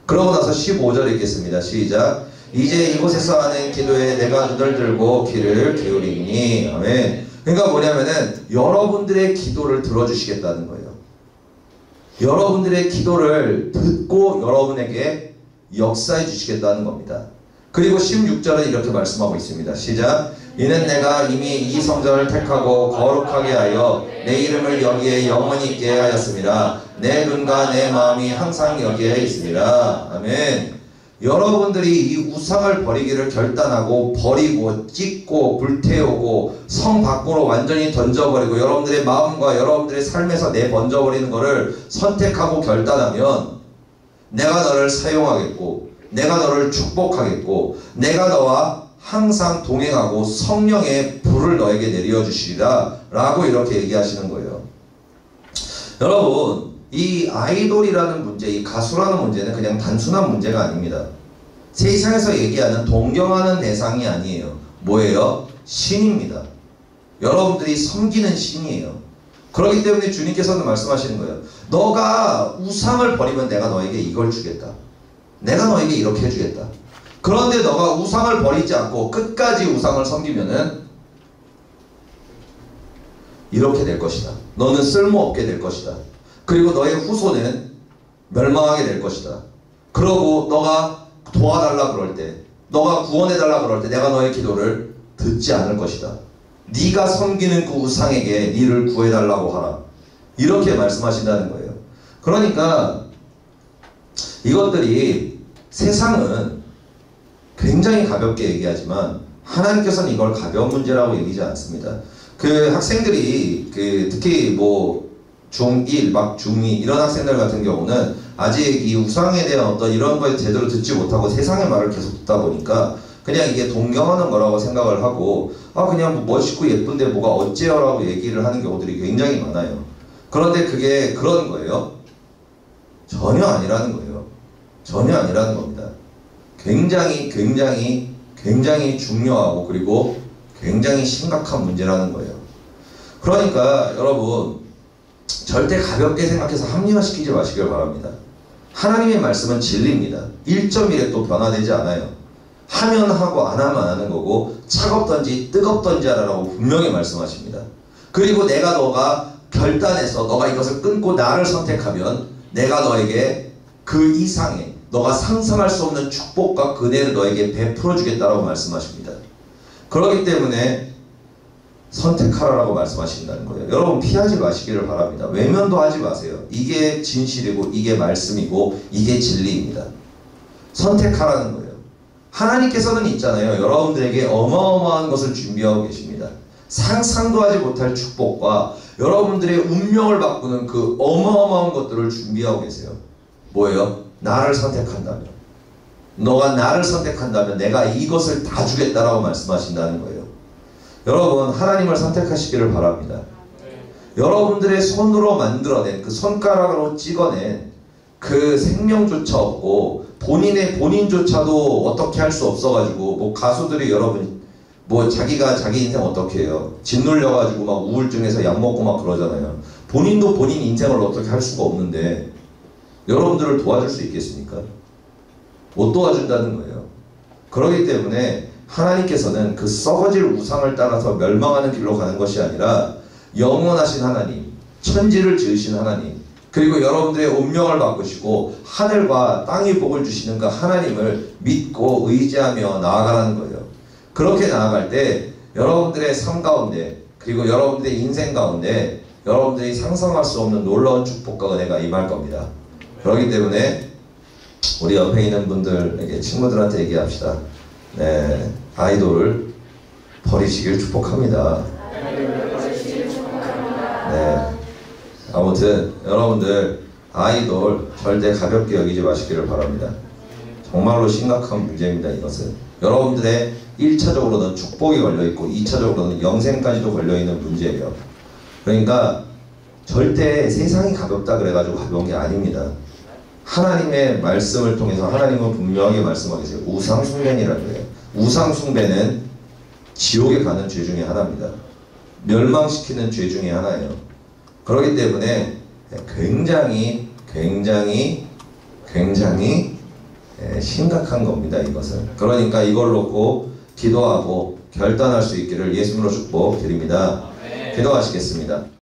그러고 나서 15절 읽겠습니다. 시작. 이제 이곳에서 하는 기도에 내가 눈을 들고 귀를 기울이니. 아멘. 그러니까 뭐냐면은 여러분들의 기도를 들어주시겠다는 거예요. 여러분들의 기도를 듣고 여러분에게 역사해 주시겠다는 겁니다. 그리고 16절은 이렇게 말씀하고 있습니다. 시작. 이는 내가 이미 이 성전을 택하고 거룩하게 하여 내 이름을 여기에 영원히 있게 하였습니다. 내 눈과 내 마음이 항상 여기에 있습니다. 아멘. 여러분들이 이 우상을 버리기를 결단하고 버리고 찢고 불태우고 성 밖으로 완전히 던져버리고 여러분들의 마음과 여러분들의 삶에서 내번져버리는 것을 선택하고 결단하면 내가 너를 사용하겠고 내가 너를 축복하겠고 내가 너와 항상 동행하고 성령의 불을 너에게 내려주시리라 라고 이렇게 얘기하시는 거예요. 여러분 이 아이돌이라는 문제, 이 가수라는 문제는 그냥 단순한 문제가 아닙니다. 세상에서 얘기하는 동경하는 대상이 아니에요. 뭐예요? 신입니다. 여러분들이 섬기는 신이에요. 그렇기 때문에 주님께서는 말씀하시는 거예요. 너가 우상을 버리면 내가 너에게 이걸 주겠다. 내가 너에게 이렇게 해주겠다. 그런데 너가 우상을 버리지 않고 끝까지 우상을 섬기면은 이렇게 될 것이다. 너는 쓸모없게 될 것이다. 그리고 너의 후손은 멸망하게 될 것이다. 그러고 너가 도와달라 그럴 때, 너가 구원해달라 그럴 때 내가 너의 기도를 듣지 않을 것이다. 네가 섬기는 그 우상에게 네를 구해달라고 하라. 이렇게 말씀하신다는 거예요. 그러니까 이것들이 세상은 굉장히 가볍게 얘기하지만 하나님께서는 이걸 가벼운 문제라고 얘기하지 않습니다. 그 학생들이 특히 뭐 중1, 막 중2 이런 학생들 같은 경우는 아직 이 우상에 대한 어떤 이런 거에 제대로 듣지 못하고 세상의 말을 계속 듣다 보니까 그냥 이게 동경하는 거라고 생각을 하고 그냥 뭐 멋있고 예쁜데 뭐가 어째요 라고 얘기를 하는 경우들이 굉장히 많아요. 그런데 그게 그런 거예요? 전혀 아니라는 거예요. 전혀 아니라는 겁니다. 굉장히 중요하고 그리고 굉장히 심각한 문제라는 거예요. 그러니까 여러분 절대 가볍게 생각해서 합리화시키지 마시길 바랍니다. 하나님의 말씀은 진리입니다. 1.1에 변화되지 않아요. 하면 하고 안 하면 안 하는 거고 차갑던지 뜨겁던지 하라고 분명히 말씀하십니다. 그리고 너가 결단해서 너가 이것을 끊고 나를 선택하면 내가 너에게 그 이상의 너가 상상할 수 없는 축복과 은혜를 너에게 베풀어 주겠다라고 말씀하십니다. 그렇기 때문에 선택하라라고 말씀하신다는 거예요. 여러분 피하지 마시기를 바랍니다. 외면도 하지 마세요. 이게 진실이고 이게 말씀이고 이게 진리입니다. 선택하라는 거예요. 하나님께서는 있잖아요. 여러분들에게 어마어마한 것을 준비하고 계십니다. 상상도 하지 못할 축복과 여러분들의 운명을 바꾸는 그 어마어마한 것들을 준비하고 계세요. 뭐예요? 나를 선택한다면, 너가 나를 선택한다면 내가 이것을 다 주겠다라고 말씀하신다는 거예요. 여러분 하나님을 선택하시기를 바랍니다. 여러분들의 손으로 만들어낸 그 손가락으로 찍어낸 그 생명조차 없고 본인조차도 어떻게 할 수 없어가지고 뭐 가수들이 여러분 뭐 자기가 자기 인생 어떻게 해요? 짓눌려가지고 막 우울증에서 약 먹고 막 그러잖아요. 본인도 본인 인생을 어떻게 할 수가 없는데 여러분들을 도와줄 수 있겠습니까? 못 도와준다는 거예요. 그렇기 때문에 하나님께서는 그 썩어질 우상을 따라서 멸망하는 길로 가는 것이 아니라 영원하신 하나님, 천지를 지으신 하나님, 그리고 여러분들의 운명을 바꾸시고 하늘과 땅의 복을 주시는 그 하나님을 믿고 의지하며 나아가라는 거예요. 그렇게 나아갈 때 여러분들의 삶 가운데 그리고 여러분들의 인생 가운데 여러분들이 상상할 수 없는 놀라운 축복과 은혜가 임할 겁니다. 그렇기 때문에 우리 옆에 있는 분들에게 친구들한테 얘기합시다. 네, 아이돌을 버리시길 축복합니다. 네, 아무튼 여러분들 아이돌 절대 가볍게 여기지 마시기를 바랍니다. 정말로 심각한 문제입니다. 이것은 여러분들의 1차적으로는 축복이 걸려있고 2차적으로는 영생까지도 걸려있는 문제예요. 그러니까 절대 세상이 가볍다 그래가지고 가벼운 게 아닙니다. 하나님의 말씀을 통해서 하나님은 분명하게 말씀하고 계세요. 우상숭배라는 거예요. 우상숭배는 지옥에 가는 죄 중에 하나입니다. 멸망시키는 죄 중에 하나예요. 그렇기 때문에 굉장히 심각한 겁니다. 이것은. 그러니까 이걸 놓고 기도하고 결단할 수 있기를 예수님으로 축복드립니다. 기도하시겠습니다.